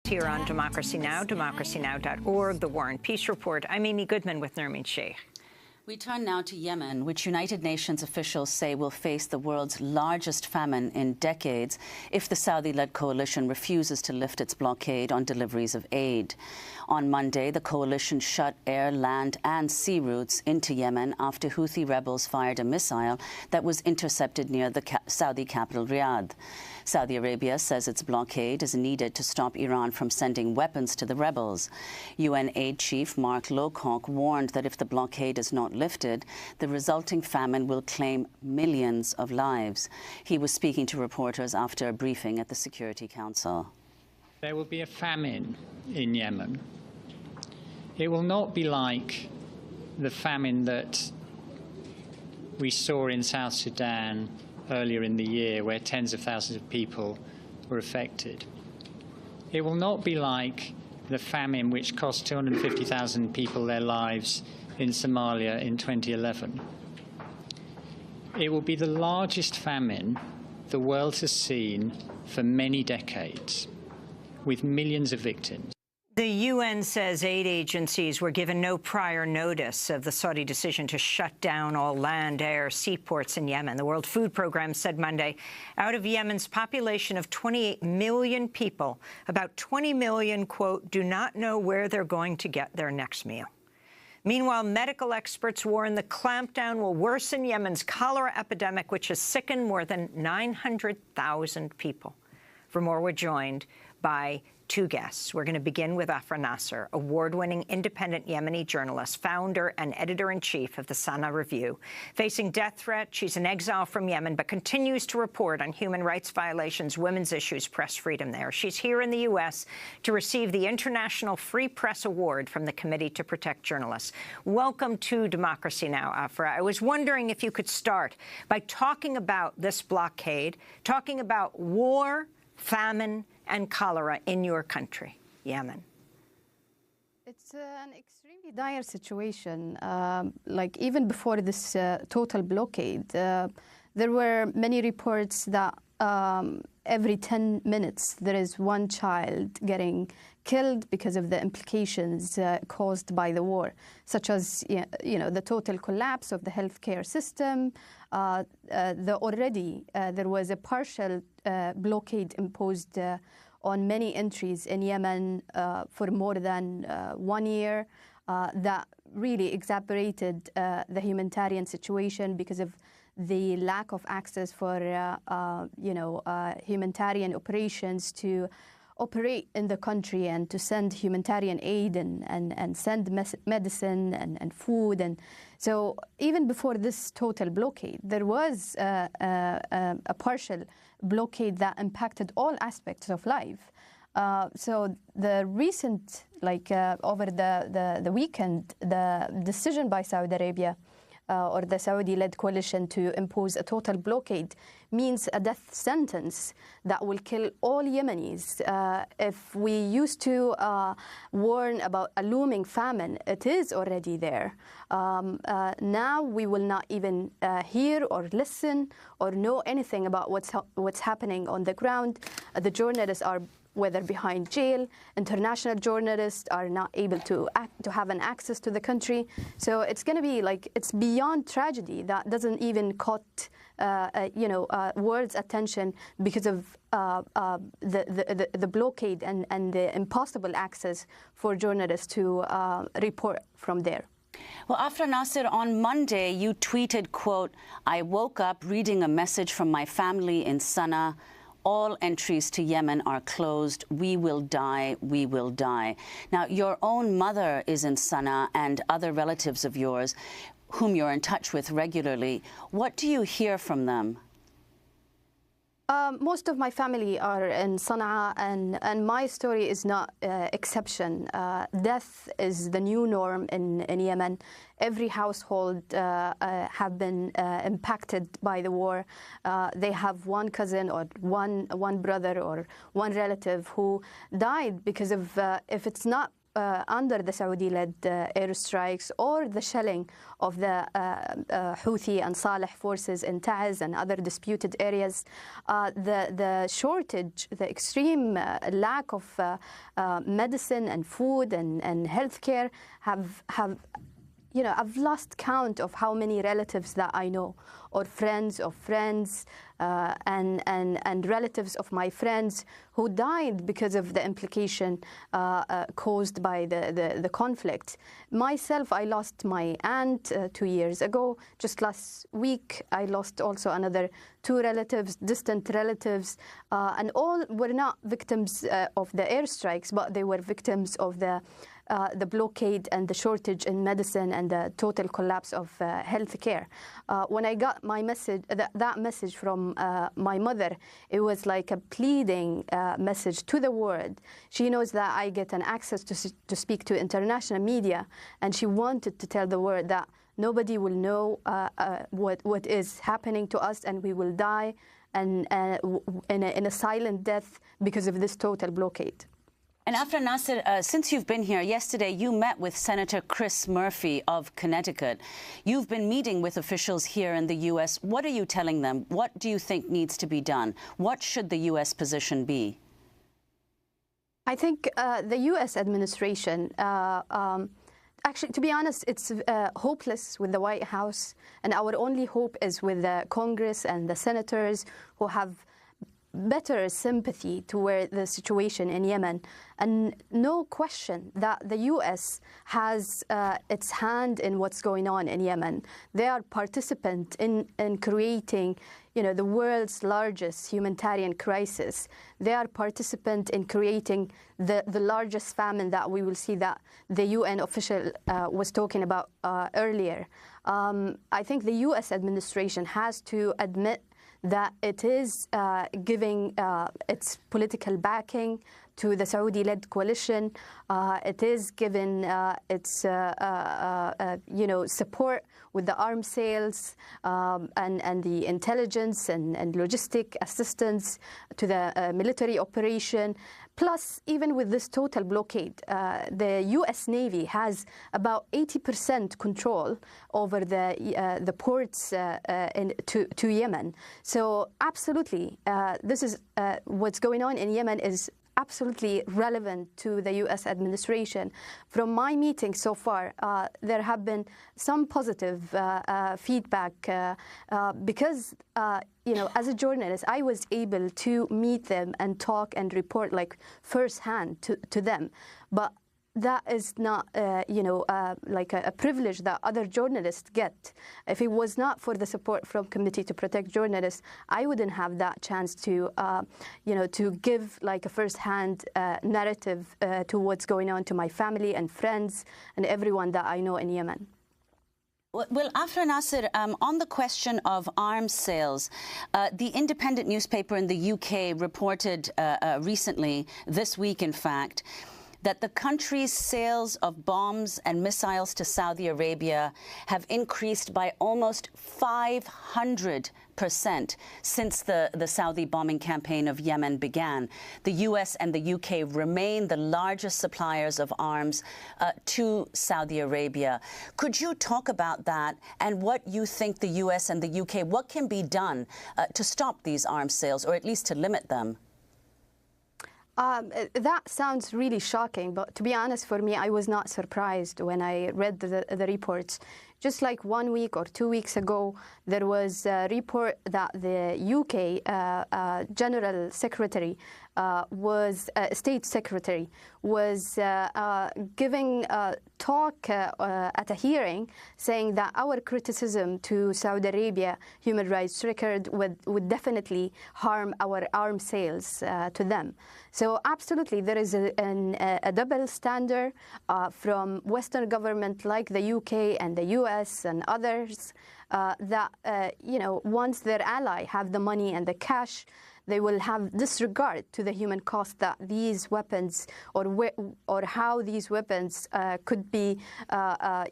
here on Democracy Now!, democracynow.org, The War and Peace Report. I'm Amy Goodman with Nermeen Sheikh. We turn now to Yemen, which United Nations officials say will face the world's largest famine in decades if the Saudi-led coalition refuses to lift its blockade on deliveries of aid. On Monday, the coalition shut air, land and sea routes into Yemen after Houthi rebels fired a missile that was intercepted near the Saudi capital, Riyadh. Saudi Arabia says its blockade is needed to stop Iran from sending weapons to the rebels. UN aid chief Mark Lowcock warned that if the blockade is not lifted, the resulting famine will claim millions of lives. He was speaking to reporters after a briefing at the Security Council. There will be a famine in Yemen. It will not be like the famine that we saw in South Sudan earlier in the year, where tens of thousands of people were affected. It will not be like the famine which cost 250,000 people their lives in Somalia in 2011. It will be the largest famine the world has seen for many decades, with millions of victims. The UN says aid agencies were given no prior notice of the Saudi decision to shut down all land, air, seaports in Yemen. The World Food Programme said Monday, out of Yemen's population of 28 million people, about 20 million, quote, do not know where they're going to get their next meal. Meanwhile, medical experts warn the clampdown will worsen Yemen's cholera epidemic, which has sickened more than 900,000 people. For more, we're joined by two guests. We're going to begin with Afra Nasser, award-winning independent Yemeni journalist, founder and editor-in-chief of the Sana Review. Facing death threat, she's in exile from Yemen, but continues to report on human rights violations, women's issues, press freedom there. She's here in the U.S. to receive the International Free Press Award from the Committee to Protect Journalists. Welcome to Democracy Now!, Afra. I was wondering if you could start by talking about this blockade, talking about war, famine, and cholera in your country, Yemen. It's an extremely dire situation. Like even before this total blockade, there were many reports that every 10 minutes there is one child getting killed because of the implications caused by the war, such as the total collapse of the healthcare system. There was a partial blockade imposed on many entries in Yemen for more than 1 year. That really exacerbated the humanitarian situation because of the lack of access for humanitarian operations to operate in the country and to send humanitarian aid and send medicine and food. And so even before this total blockade, there was a partial blockade that impacted all aspects of life. So the recent, over the weekend, the decision by Saudi Arabia or the Saudi-led coalition to impose a total blockade means a death sentence that will kill all Yemenis. If we used to warn about a looming famine, it is already there. Now we will not even hear or listen or know anything about what's happening on the ground. The journalists are whether behind jail, international journalists are not able to have an access to the country. So it's going to be it's beyond tragedy that doesn't even caught world's attention because of the blockade and the impossible access for journalists to report from there. Well, Afra Nasser, on Monday you tweeted, quote, "I woke up reading a message from my family in Sana'a. All entries to Yemen are closed. We will die. We will die." Now, your own mother is in Sana'a and other relatives of yours whom you're in touch with regularly. What do you hear from them? Most of my family are in Sana'a, and my story is not exception. Death is the new norm in Yemen. Every household have been impacted by the war. They have one cousin or one brother or one relative who died because of, if it's not under the Saudi-led airstrikes or the shelling of the Houthi and Saleh forces in Taiz and other disputed areas, the shortage, the extreme lack of medicine and food and healthcare have I've lost count of how many relatives that I know, or friends of friends, and relatives of my friends who died because of the implication caused by the conflict. Myself, I lost my aunt 2 years ago. Just last week, I lost also another 2 relatives, distant relatives, and all were not victims of the airstrikes, but they were victims of the blockade and the shortage in medicine and the total collapse of health care. When I got my message, that message from my mother, it was like a pleading message to the world. She knows that I get an access to speak to international media, and she wanted to tell the world that nobody will know what is happening to us, and we will die and in a silent death because of this total blockade. And Afra Nasser, since you've been here, yesterday you met with Senator Chris Murphy of Connecticut. You've been meeting with officials here in the U.S. What are you telling them? What do you think needs to be done? What should the U.S. position be? I think the U.S. administration, actually, to be honest, it's hopeless with the White House. And our only hope is with the Congress and the senators who have better sympathy toward the situation in Yemen. And no question that the U.S. has its hand in what's going on in Yemen. They are participant in creating, the world's largest humanitarian crisis. They are participant in creating the largest famine that we will see that the UN official was talking about earlier. I think the U.S. administration has to admit that it is giving its political backing to the Saudi-led coalition. It is giving its support with the arms sales and the intelligence and logistic assistance to the military operation. Plus, even with this total blockade, the U.S. Navy has about 80% control over the ports to Yemen. So absolutely, this is what's going on in Yemen is absolutely relevant to the U.S. administration. From my meeting so far, there have been some positive feedback because, as a journalist, I was able to meet them and talk and report firsthand to them. But that is not, like a privilege that other journalists get. If it was not for the support from Committee to Protect Journalists, I wouldn't have that chance to, to give a first-hand narrative to what's going on to my family and friends and everyone that I know in Yemen. Well, Afra Nasser, on the question of arms sales, the independent newspaper in the UK reported recently, this week in fact, that the country's sales of bombs and missiles to Saudi Arabia have increased by almost 500% since the Saudi bombing campaign of Yemen began. The US and the UK remain the largest suppliers of arms to Saudi Arabia. Could you talk about that and what you think the US and the UK, what can be done to stop these arms sales or at least to limit them? That sounds really shocking, but to be honest, for me, I was not surprised when I read the reports. Just like 1 week or 2 weeks ago, there was a report that the UK General Secretary State Secretary was giving a talk at a hearing saying that our criticism to Saudi Arabia human rights record would definitely harm our arms sales to them. So absolutely, there is a double standard from Western government like the UK and the US and others that, once their ally have the money and the cash, they will have disregard to the human cost that these weapons or how these weapons could be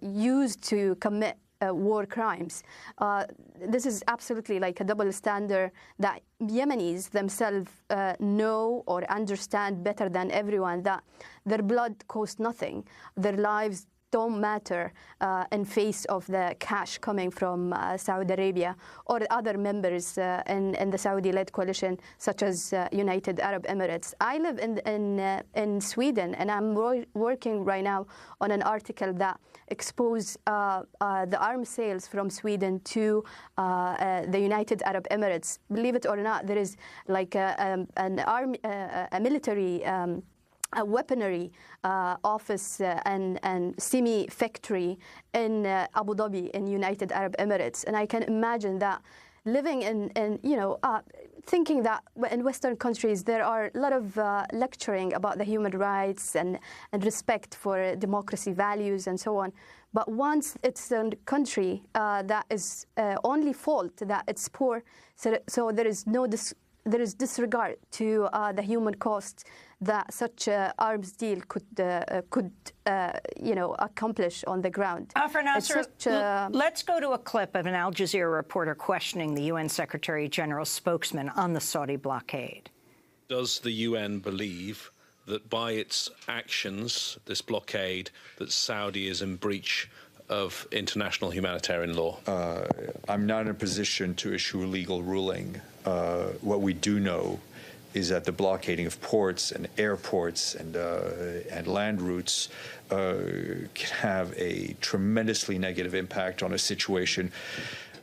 used to commit war crimes. This is absolutely like a double standard that Yemenis themselves know or understand better than everyone, that their blood costs nothing, their lives don't matter in face of the cash coming from Saudi Arabia or other members in the Saudi-led coalition, such as United Arab Emirates. I live in Sweden, and I'm working right now on an article that exposes the arms sales from Sweden to the United Arab Emirates. Believe it or not, there is like a military a weaponry office and semi-factory in Abu Dhabi in United Arab Emirates. And I can imagine that living in thinking that in Western countries there are a lot of lecturing about the human rights and respect for democracy values and so on. But once it's a country that is only fault that it's poor, so there is no there is disregard to the human cost that such arms deal could accomplish on the ground. Afra Nasser, let's go to a clip of an Al Jazeera reporter questioning the UN Secretary General's spokesman on the Saudi blockade. Does the UN believe that by its actions, this blockade, that Saudi is in breach of international humanitarian law? I'm not in a position to issue a legal ruling. What we do know is that the blockading of ports and airports and land routes can have a tremendously negative impact on a situation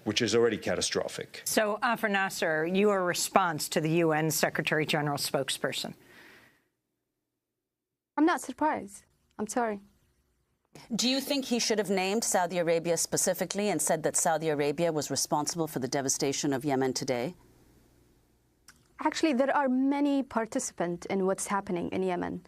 which is already catastrophic. So, Afra Nasser, your response to the UN Secretary General's spokesperson? I'm not surprised. I'm sorry. Do you think he should have named Saudi Arabia specifically and said that Saudi Arabia was responsible for the devastation of Yemen today? Actually, there are many participants in what's happening in Yemen.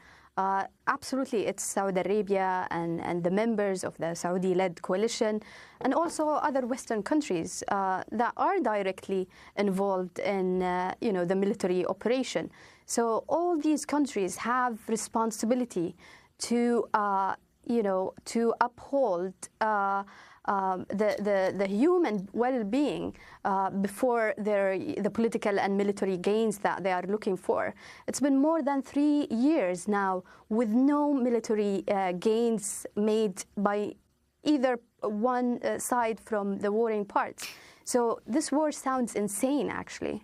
Absolutely, it's Saudi Arabia and the members of the Saudi-led coalition, and also other Western countries that are directly involved in the military operation. So all these countries have responsibility to to uphold the human well-being before the political and military gains that they are looking for. It's been more than 3 years now with no military gains made by either one side from the warring parts. So this war sounds insane, actually.